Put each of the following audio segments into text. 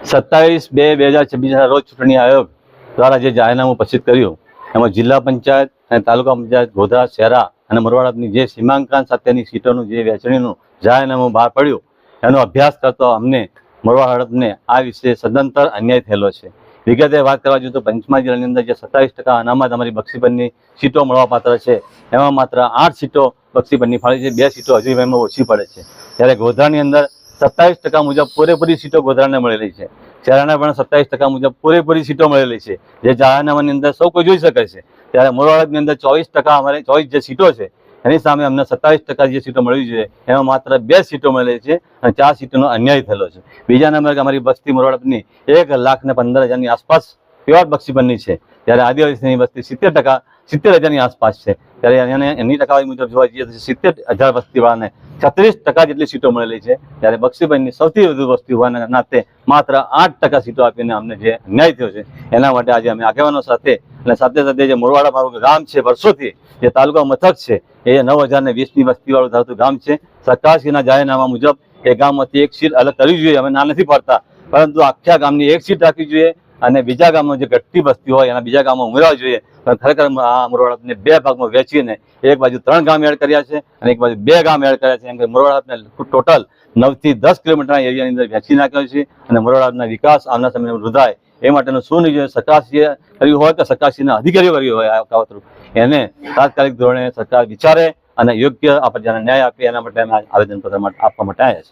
27/2/2026 રોજ ચૂંટણી આયોગ દ્વારા જે જાહેરનામું પ્રસિદ્ધ કર્યું એમાં જિલ્લા પંચાયત અને તાલુકા પંચાયત ગોધરા શહેરા અને મોરવાડની જે સીમાંકન સાથેની સીટોનું જે વહેંચણીનું જાહેરનામું બહાર પડ્યું એનો અભ્યાસ કરતો અમને મોરવાડ હડપને આ વિશે સદંતર અન્યાય થયેલો છે. વિગતે વાત કરવા જોઈએ તો પંચમહાલ જિલ્લાની અંદર જે 27% અનામત અમારી બક્ષીપરની સીટો મળવા પાત્ર છે એમાં માત્ર 8 સીટો બક્ષીપરની ફાળી છે, 2 સીટો હજુ એમાં ઓછી પડે છે. ત્યારે ગોધરાની અંદર 27% મુજબ પૂરેપૂરી સીટો ગોધરાને મળેલી છે. શહેરાના પણ 27% મુજબ પૂરેપૂરી સીટો મળેલી છે, જે જાહેરનામાની અંદર સૌ કોઈ જોઈ શકે છે. ત્યારે મોરવાડની અંદર 24% અમારે 24 જે સીટો છે એની સામે અમને 27% જે સીટો મળવી જોઈએ એમાં માત્ર 2 સીટો મળેલી છે અને 4 સીટોનો અન્યાય થયેલો છે. બીજા નંબર અમારી વસ્તી મોરવાડની 1,15,000ની આસપાસ પ્યોર બક્ષીપરની છે, ત્યારે આદિવાસીની વસ્તી 70,000ની આસપાસ છે. ત્યારે એની ટકાવારી મુજબ જોવા જઈએ તો 70,000 વસ્તીવાળાને 36% જેટલી સીટો મળેલી છે. ત્યારે બક્ષીપરની સૌથી વધુ વસ્તી હોવાના નાતે માત્ર 8% સીટો આપીને અમને જે અન્યાય થયો છે એના માટે આજે અમે આગેવાનો સાથે અને સાથે સાથે જે મોરવાડા મારું ગામ છે, વર્ષોથી જે તાલુકા મથક છે એ 9,020ની વસ્તીવાળું ધરાવતું ગામ છે. સરકારશ્રીના જાહેરનામા મુજબ એ ગામમાંથી એક સીટ અલગ કરવી જોઈએ, અમે ના નથી પાડતા, પરંતુ આખા ગામની એક સીટ રાખવી જોઈએ અને બીજા ગામમાં જે ઘટતી વસ્તી હોય એના બીજા ગામમાં ઉમેરવા જોઈએ. ખરેખર આ મોરવાડાને 2 ભાગમાં વહેંચીને એક બાજુ 3 ગામ એડ કર્યા છે અને એક બાજુ 2 ગામ એડ કર્યા છે. એમ કે મોરવાડાને ટોટલ 9 થી 10 કિલોમીટરના એરિયાની અંદર વહેંચી નાખ્યો છે અને મોરવાડાના વિકાસ આવનાર સમયમાં વૃદ્ધાય એ માટેનું શું નહીં સરકારશ્રીએ કર્યું હોય કે સરકારશ્રીના અધિકારીઓ કર્યું હોય આ કાવતરું, એને તાત્કાલિક ધોરણે સરકાર વિચારે અને યોગ્ય આપણે ન્યાય આપે એના માટે અમે આવેદનપત્ર આપવા માટે આવ્યા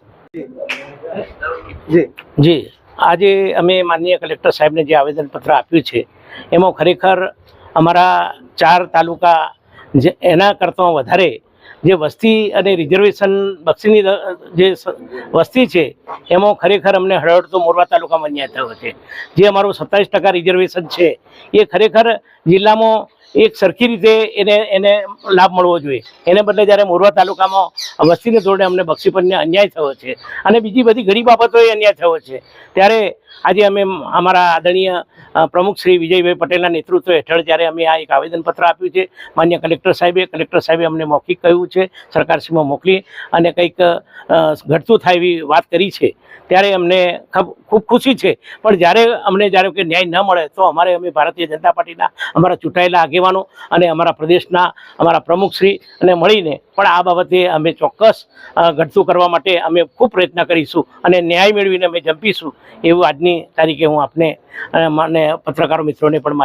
છે. જી આજે અમે માનનીય કલેક્ટર સાહેબને જે આવેદનપત્ર આપ્યું છે એમાં ખરેખર અમારા 4 તાલુકા જે એના કરતાં વધારે જે વસ્તી અને રિઝર્વેશન બક્ષીની જે વસ્તી છે એમાં ખરેખર અમને હળહળતો મોરવા તાલુકામાં અન્યાય થયો છે. જે અમારું 27% રિઝર્વેશન છે એ ખરેખર જિલ્લામાં એક સરખી રીતે એને લાભ મળવો જોઈએ. એને બદલે જ્યારે મોરવા તાલુકામાં વસ્તીને ધોરણે અમને બક્ષીપરને અન્યાય થયો છે અને બીજી બધી ઘણી બાબતોએ અન્યાય થયો છે. ત્યારે આજે અમે અમારા આદરણીય પ્રમુખ શ્રી વિજયભાઈ પટેલના નેતૃત્વ હેઠળ જ્યારે અમે આ એક આવેદનપત્ર આપ્યું છે માન્ય કલેક્ટર સાહેબે અમને મૌખિક કહ્યું છે સરકારશ્રીમાં મોકલી અને કંઈક ઘટતું થાય એવી વાત કરી છે. ત્યારે અમને ખૂબ ખુશી છે, પણ જ્યારે કે ન્યાય ન મળે તો અમે ભારતીય જનતા પાર્ટીના અમારા ચૂંટાયેલા આગેવાનો અને અમારા પ્રદેશના અમારા પ્રમુખશ્રી અને મળીને પણ આ બાબતે અમે ચોક્કસ ઘટતું કરવા માટે અમે ખૂબ પ્રયત્ન કરીશું અને ન્યાય મેળવીને અમે જંપીશું એવું આજની તારીખે હું આપને અને પત્રકારો મિત્રોને પણ